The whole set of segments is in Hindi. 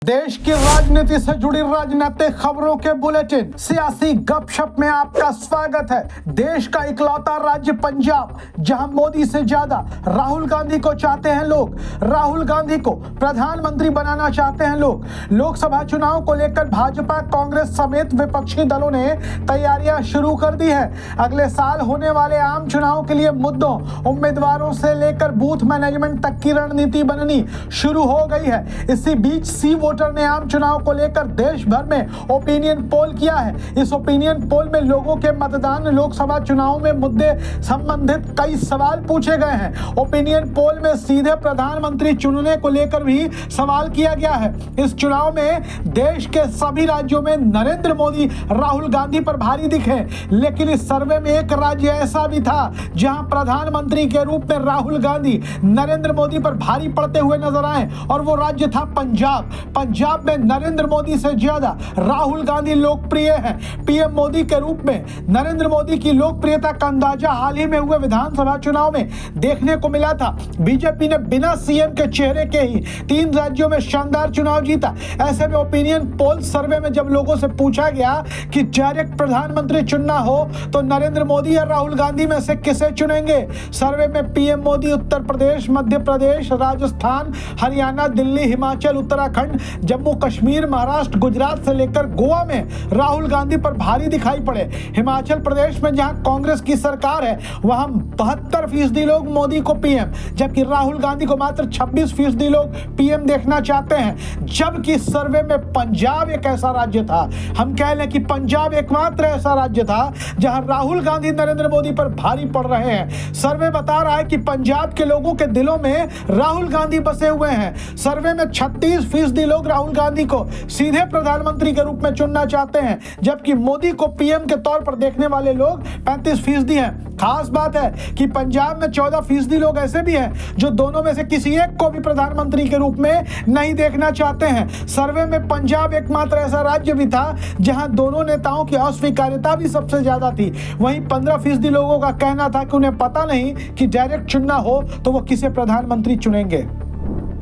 देश की राजनीति से जुड़ी राजनीतिक खबरों के बुलेटिन सियासी गपशप में आपका स्वागत है। देश का इकलौता राज्य पंजाब, जहां मोदी से ज्यादा राहुल गांधी को चाहते हैं लोग। राहुल गांधी को प्रधानमंत्री बनाना चाहते हैं लोग। लोकसभा चुनाव को लेकर भाजपा, कांग्रेस समेत विपक्षी दलों ने तैयारियां शुरू कर दी है। अगले साल होने वाले आम चुनाव के लिए मुद्दों, उम्मीदवारों से लेकर बूथ मैनेजमेंट तक की रणनीति बननी शुरू हो गई है। इसी बीच सी वोटर ने आम चुनाव को लेकर देश भर में ओपिनियन पोल किया है। इस ओपिनियन पोल में लोगों के मतदान लोकसभा चुनाव में मुद्दे संबंधित कई सवाल पूछे गए हैं। ओपिनियन पोल में सीधे प्रधानमंत्री चुनने को लेकर भी सवाल किया गया है। इस चुनाव में देश के सभी राज्यों में नरेंद्र मोदी राहुल गांधी पर भारी दिखे, लेकिन इस सर्वे में एक राज्य ऐसा भी था जहां प्रधानमंत्री के रूप में राहुल गांधी नरेंद्र मोदी पर भारी पड़ते हुए नजर आए, और वो राज्य था पंजाब। पंजाब में नरेंद्र मोदी से ज्यादा राहुल गांधी लोकप्रिय हैं। पीएम मोदी के रूप में नरेंद्र मोदी की लोकप्रियता का अंदाजा हाल ही में हुए विधानसभा चुनाव में देखने को मिला था। बीजेपी ने बिना सीएम के चेहरे के ही 3 राज्यों में शानदार चुनाव जीता। ऐसे में ओपिनियन पोल सर्वे में जब लोगों से पूछा गया कि डायरेक्ट प्रधानमंत्री चुनना हो तो नरेंद्र मोदी या राहुल गांधी में से किसे चुनेंगे, सर्वे में पीएम मोदी उत्तर प्रदेश, मध्य प्रदेश, राजस्थान, हरियाणा, दिल्ली, हिमाचल, उत्तराखंड, जम्मू कश्मीर, महाराष्ट्र, गुजरात से लेकर गोवा में राहुल गांधी पर भारी दिखाई पड़े। हिमाचल प्रदेश में जहां कांग्रेस की सरकार है वहां 72% लोग मोदी को पीएम, जबकि राहुल गांधी को मात्र 26% लोग पीएम देखना चाहते हैं। जबकि सर्वे में पंजाब एक ऐसा राज्य था, हम कह लें कि पंजाब एकमात्र ऐसा राज्य था जहां राहुल गांधी नरेंद्र मोदी पर भारी पड़ रहे हैं। सर्वे बता रहा है कि पंजाब के लोगों के दिलों में राहुल गांधी बसे हुए हैं। सर्वे में 36% लोग राहुल गांधी को सीधे प्रधानमंत्री के रूप में चुनना चाहते हैं, जबकि मोदी को पीएम के तौर पर देखने वाले लोग 35% हैं। खास बात है कि पंजाब में 14% लोग ऐसे भी हैं जो दोनों में से किसी एक को भी प्रधानमंत्री के रूप में नहीं देखना चाहते हैं। सर्वे में पंजाब एकमात्र ऐसा राज्य भी था जहां दोनों नेताओं की अस्वीकार्यता भी सबसे ज्यादा थी। वहीं 15% लोगों का कहना था कि उन्हें पता नहीं कि डायरेक्ट चुनना हो तो वो किसे प्रधानमंत्री चुनेंगे।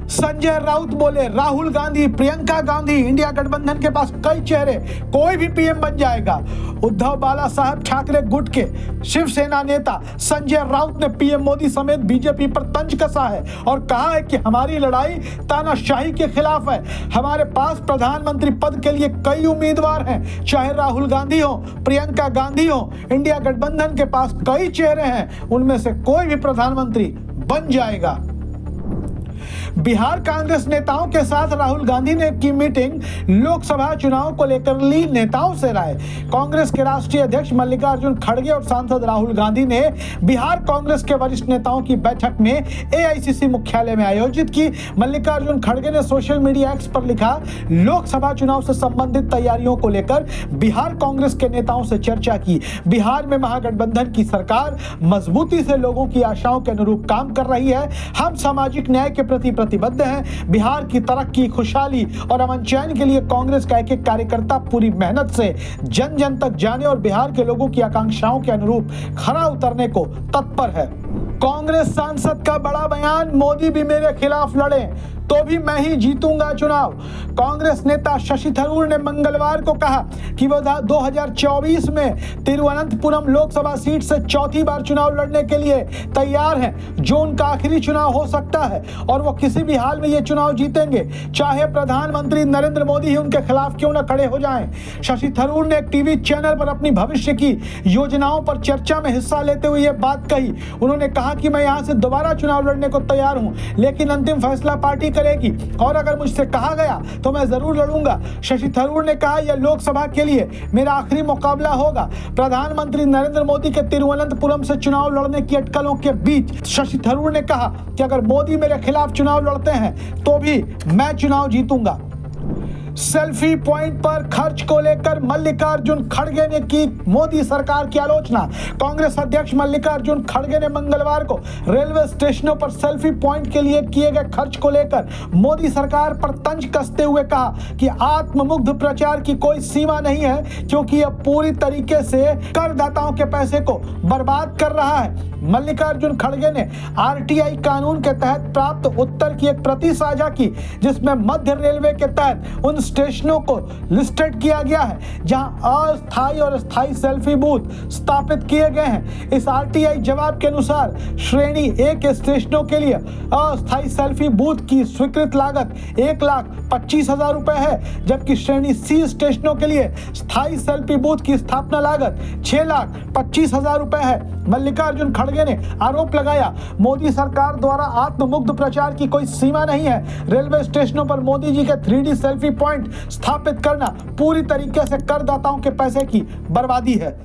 संजय राउत बोले, राहुल गांधी, प्रियंका गांधी, इंडिया गठबंधन के पास कई चेहरे, कोई भी पीएम बन जाएगा। उद्धव बाला साहब ठाकरे गुट के शिवसेना नेता संजय राउत ने पीएम मोदी समेत बीजेपी पर तंज कसा है और कहा है कि हमारी लड़ाई तानाशाही के खिलाफ है। हमारे पास प्रधानमंत्री पद के लिए कई उम्मीदवार हैं, चाहे राहुल गांधी हो, प्रियंका गांधी हो, इंडिया गठबंधन के पास कई चेहरे हैं, उनमें से कोई भी प्रधानमंत्री बन जाएगा। बिहार कांग्रेस नेताओं के साथ राहुल गांधी ने की मीटिंग, लोकसभा चुनाव को लेकर ली नेताओं से राय। कांग्रेस के राष्ट्रीय अध्यक्ष मल्लिकार्जुन खड़गे और सांसद राहुल गांधी ने बिहार कांग्रेस के वरिष्ठ नेताओं की बैठक में एआईसीसी मुख्यालय में आयोजित की। मल्लिकार्जुन खड़गे ने सोशल मीडिया एक्स पर लिखा, लोकसभा चुनाव से संबंधित तैयारियों को लेकर बिहार कांग्रेस के नेताओं से चर्चा की। बिहार में महागठबंधन की सरकार मजबूती से लोगों की आशाओं के अनुरूप काम कर रही है। हम सामाजिक न्याय के प्रति प्रतिबद्ध हैं। बिहार की तरक्की, खुशहाली और अमन चैन के लिए कांग्रेस का एक कार्यकर्ता पूरी मेहनत से जन जन तक जाने और बिहार के लोगों की आकांक्षाओं के अनुरूप खरा उतरने को तत्पर है। कांग्रेस सांसद का बड़ा बयान, मोदी भी मेरे खिलाफ लड़े तो भी मैं ही जीतूंगा चुनाव। कांग्रेस नेता शशि थरूर ने मंगलवार को कहा कि वह 2024 में तिरुवनंतपुरम लोकसभा सीट से चौथी बार चुनाव लड़ने के लिए तैयार हैं, जो उनका आखिरी चुनाव हो सकता है और वो किसी भी हाल में ये चुनाव जीतेंगे, चाहे प्रधानमंत्री नरेंद्र मोदी ही उनके खिलाफ क्यों न खड़े हो जाएं। शशि थरूर ने एक टीवी चैनल पर अपनी भविष्य की योजनाओं पर चर्चा में हिस्सा लेते हुए ये बात कही। उन्होंने कहा कि मैं यहाँ से दोबारा चुनाव लड़ने को तैयार हूँ, लेकिन अंतिम फैसला पार्टी करेगी और अगर मुझसे कहा गया तो मैं जरूर लड़ूंगा। शशि थरूर ने कहा, यह लोकसभा के लिए मेरा आखिरी मुकाबला होगा। प्रधानमंत्री नरेंद्र मोदी के तिरुवनंतपुरम से चुनाव लड़ने की अटकलों के बीच शशि थरूर ने कहा कि अगर मोदी मेरे खिलाफ चुनाव लड़ते हैं तो भी मैं चुनाव जीतूंगा। सेल्फी पॉइंट पर खर्च को लेकर मल्लिकार्जुन खड़गे ने की मोदी सरकार की आलोचना। कांग्रेस अध्यक्ष मल्लिकार्जुन खड़गे ने मंगलवार को रेलवे स्टेशनों पर सेल्फी पॉइंट के लिए किए गए खर्च को लेकर मोदी सरकार पर तंज कसते हुए कहा कि आत्ममुग्ध प्रचार की कोई सीमा नहीं है, क्योंकि यह पूरी तरीके से करदाताओं के पैसे को बर्बाद कर रहा है। मल्लिकार्जुन खड़गे ने आरटीआई कानून के तहत प्राप्त उत्तर की एक प्रति साझा की, जिसमें मध्य रेलवे के तहत उन स्टेशनों को लिस्टेड किया गया है जहां अस्थायी और स्थायी सेल्फी बूथ स्थापित किए गए हैं। इस आरटीआई जवाब के अनुसार श्रेणी ए के स्टेशनों के लिए अस्थायी सेल्फी बूथ की स्वीकृत लागत 1,25,000 रुपए है, जबकि श्रेणी सी स्टेशनों के लिए स्थायी सेल्फी बूथ की स्थापना लागत 6,25,000 रुपए है। मल्लिकार्जुन खड़गे ने आरोप लगाया, मोदी सरकार द्वारा आत्ममुग्ध प्रचार की कोई सीमा नहीं है। रेलवे स्टेशनों पर मोदी जी के 3D सेल्फी पॉइंट स्थापित करना पूरी तरीके से करदाताओं के पैसे की बर्बादी है।